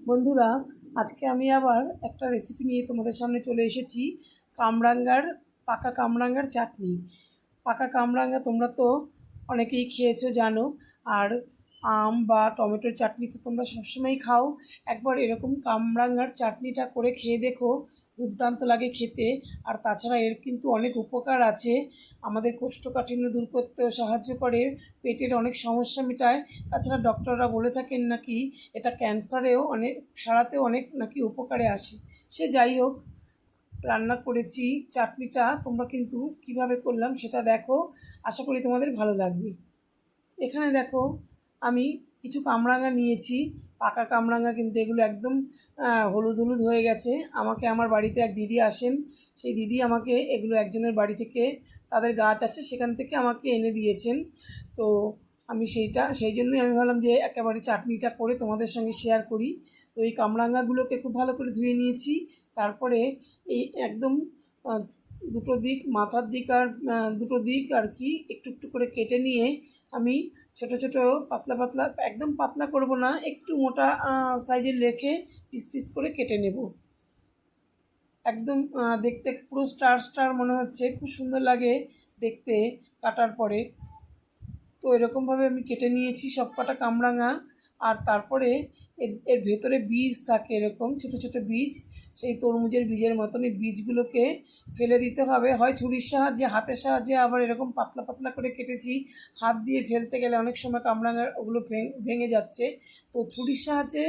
বন্ধুরা, আজকে আমি আবার একটা রেসিপি নিয়ে তোমাদের সামনে চলে এসেছি। কামরাঙ্গার পাকা কামরাঙ্গার চাটনি। পাকা কামরাঙ্গা তোমরা তো অনেকেই খেয়েছো, জানো। আর আম বা টমেটোর চাটনি তো তোমরা সবসময়ই খাও। একবার এরকম কামরাঙ্গার চাটনিটা করে খেয়ে দেখো, দুর্দান্ত লাগে খেতে। আর তাছাড়া এর কিন্তু অনেক উপকার আছে। আমাদের কোষ্ঠকাঠিন্য দূর করতেও সাহায্য করে, পেটের অনেক সমস্যা মেটায়। তাছাড়া ডক্টররা বলে থাকেন নাকি এটা ক্যান্সারেও অনেক সারাতেও অনেক নাকি উপকারে আসে। সে যাই হোক, রান্না করেছি চাটনিটা, তোমরা কিন্তু কিভাবে করলাম সেটা দেখো। আশা করি তোমাদের ভালো লাগবে। এখানে দেখো, আমি কিছু কামরাঙা নিয়েছি, পাকা কামরাঙা, কিন্তু এগুলো একদম হলুদ হলুদ হয়ে গেছে। আমাকে আমার বাড়িতে এক দিদি আসেন, সেই দিদি আমাকে এগুলো একজনের বাড়ি থেকে, তাদের গাছ আছে সেখান থেকে আমাকে এনে দিয়েছেন। তো আমি সেই জন্যই আমি ভাবলাম যে একেবারে চাটনিটা করে তোমাদের সঙ্গে শেয়ার করি। তো এই কামরাঙাগুলোকে খুব ভালো করে ধুয়ে নিয়েছি। তারপরে এই একদম দুটো দিক, মাথার দিক আর দুটো দিক আর কি একটু একটু করে কেটে নিয়ে আমি ছোট ছোট পাতলা পাতলা, একদম পাতলা করব না, একটু মোটা সাইজের রেখে পিস পিস করে কেটে নেব। একদম দেখতে পুরো স্টার স্টার মনে হচ্ছে, খুব সুন্দর লাগে দেখতে কাটার পরে। তো এরকমভাবে আমি কেটে নিয়েছি সব কটা কামরাঙা। আর তারপরে এর ভেতরে বীজ থাকে, এরকম ছোটো ছোটো বীজ, সেই তরমুজের বীজের মতন। এই বীজগুলোকে ফেলে দিতে হবে, হয় ছুরির সাহায্যে, হাতের সাহায্যে, আবার এরকম পাতলা পাতলা করে কেটেছি। হাত দিয়ে ফেলতে গেলে অনেক সময় কামরাঙার ওগুলো ভেঙে যাচ্ছে। তো ছুরির সাহায্যে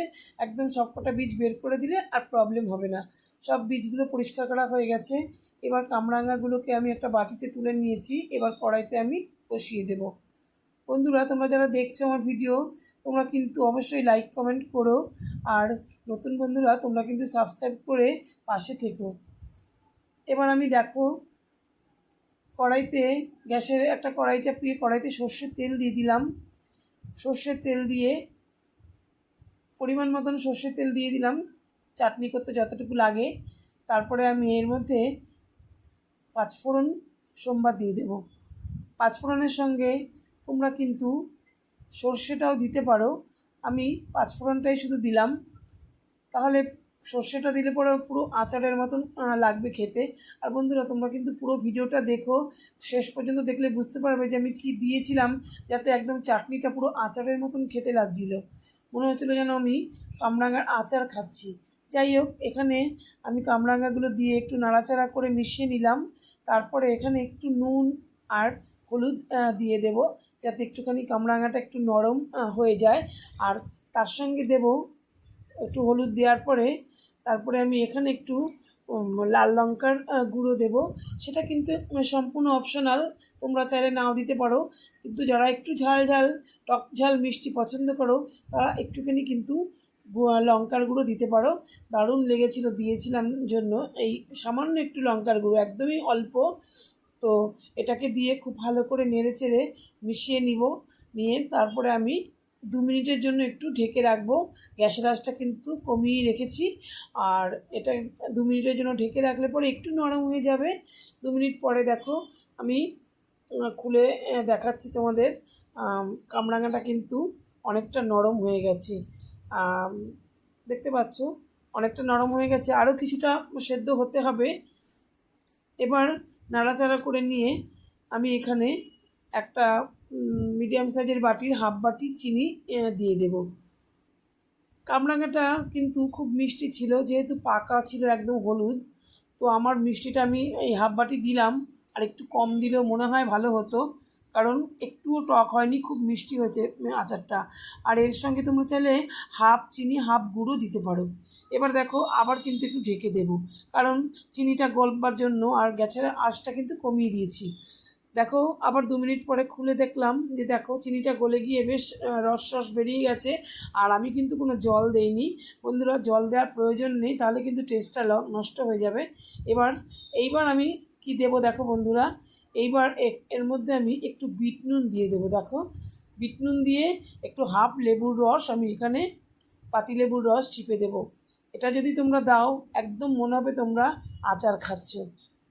একদম সব কটা বীজ বের করে দিলে আর প্রবলেম হবে না। সব বীজগুলো পরিষ্কার করা হয়ে গেছে। এবার কামরাঙাগুলোকে আমি একটা বাটিতে তুলে নিয়েছি। এবার কড়াইতে আমি বসিয়ে দেবো। বন্ধুরা, তোমরা যারা দেখছো আমার ভিডিও, তোমরা কিন্তু অবশ্যই লাইক কমেন্ট করো। আর নতুন বন্ধুরা তোমরা কিন্তু সাবস্ক্রাইব করে পাশে থেকো। এবার আমি দেখো, কড়াইতে, গ্যাসের একটা কড়াই চাপিয়ে কড়াইতে সর্ষের তেল দিয়ে দিলাম। সর্ষের তেল দিয়ে, পরিমাণ মতন সর্ষের তেল দিয়ে দিলাম, চাটনি করতে যতটুকু লাগে। তারপরে আমি এর মধ্যে পাঁচফোড়ন সোমবার দিয়ে দেবো। পাঁচফোড়নের সঙ্গে তোমরা কিন্তু সর্ষেটাও দিতে পারো। আমি পাঁচফোড়নটাই শুধু দিলাম, তাহলে সর্ষেটা দিলে পরে পুরো আচারের মতন লাগবে খেতে। আর বন্ধুরা, তোমরা কিন্তু পুরো ভিডিওটা দেখো, শেষ পর্যন্ত দেখলে বুঝতে পারবে যে আমি কি দিয়েছিলাম, যাতে একদম চাটনিটা পুরো আচারের মতন খেতে লাগছিল। মনে হচ্ছিলো যেন আমি কামরাঙার আচার খাচ্ছি। যাই হোক, এখানে আমি কামরাঙাগুলো দিয়ে একটু নাড়াচাড়া করে মিশিয়ে নিলাম। তারপরে এখানে একটু নুন আর হলুদ দিয়ে দেব, যাতে একটুখানি কামরাঙাটা একটু নরম হয়ে যায়। আর তার সঙ্গে দেব একটু হলুদ দেওয়ার পরে, তারপরে আমি এখানে একটু লাল লঙ্কার গুঁড়ো দেব। সেটা কিন্তু সম্পূর্ণ অপশনাল, তোমরা চাইলে নাও দিতে পারো। কিন্তু যারা একটু ঝাল ঝাল, টক ঝাল মিষ্টি পছন্দ করো, তারা একটুখানি কিন্তু লঙ্কার গুঁড়ো দিতে পারো। দারুণ লেগেছিল দিয়েছিলাম জন্য এই সামান্য একটু লঙ্কার গুঁড়ো, একদমই অল্প। তো এটাকে দিয়ে খুব ভালো করে নেড়ে চেড়ে মিশিয়ে নিয়ে তারপরে আমি 2 মিনিটের জন্য একটু ঢেকে রাখবো। গ্যাসের আঁচটা কিন্তু কমিয়ে রেখেছি। আর এটা 2 মিনিটের জন্য ঢেকে রাখলে পরে একটু নরম হয়ে যাবে। 2 মিনিট পরে দেখো, আমি খুলে দেখাচ্ছি তোমাদের। কামরাঙাটা কিন্তু অনেকটা নরম হয়ে গেছে। দেখতে পাচ্ছ, অনেকটা নরম হয়ে গেছে, আরও কিছুটা সেদ্ধ হতে হবে। এবার নাড়াচাড়া করে নিয়ে আমি এখানে একটা মিডিয়াম সাইজের বাটির হাফ বাটি চিনি দিয়ে দেব। কামরাঙাটা কিন্তু খুব মিষ্টি ছিল, যেহেতু পাকা ছিল একদম হলুদ। তো আমার মিষ্টিটা আমি এই হাফ বাটি দিলাম, আর একটু কম দিলেও মনে হয় ভালো হতো, কারণ একটুও টক হয়নি, খুব মিষ্টি হয়েছে আচারটা। আর এর সঙ্গে তোমরা চাইলে হাফ চিনি হাফ গুঁড়ো দিতে পারো। এবার দেখো, আবার কিন্তু একটু ঢেকে দেবো, কারণ চিনিটা গলবার জন্য। আর গ্যাসের আঁচটা কিন্তু কমিয়ে দিয়েছি। দেখো, আবার 2 মিনিট পরে খুলে দেখলাম যে দেখো চিনিটা গলে গিয়ে বেশ রস রস বেরিয়ে গেছে। আর আমি কিন্তু কোনো জল দেইনি। বন্ধুরা, জল দেওয়ার প্রয়োজন নেই, তাহলে কিন্তু টেস্টটা নষ্ট হয়ে যাবে। এইবার আমি কি দেব দেখো বন্ধুরা, এইবার এর মধ্যে আমি একটু বিট নুন দিয়ে দেবো। দেখো, বিট নুন দিয়ে একটু হাফ লেবুর রস আমি এখানে, পাতিলেবুর রস চিপে দেবো। এটা যদি তোমরা দাও, একদম মনে হবে তোমরা আচার খাচ্ছ,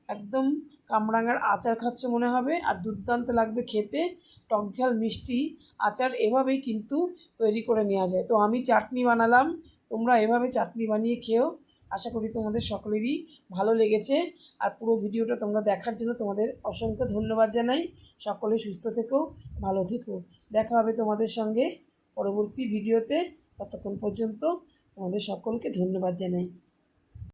একদম কামরাঙার আচার খাচ্ছ মনে হবে। আর দুর্দান্ত লাগবে খেতে, টক ঝাল মিষ্টি আচার এভাবেই কিন্তু তৈরি করে নেওয়া যায়। তো আমি চাটনি বানালাম, তোমরা এভাবে চাটনি বানিয়ে খেও। আশা করি তোমাদের সকলেরই ভালো লেগেছে। আর পুরো ভিডিওটা তোমরা দেখার জন্য তোমাদের অসংখ্য ধন্যবাদ জানাই। সকলে সুস্থ থেকো, ভালো থেকো। দেখা হবে তোমাদের সঙ্গে পরবর্তী ভিডিওতে। ততক্ষণ পর্যন্ত তোমাদের সকলকে ধন্যবাদ জানাই।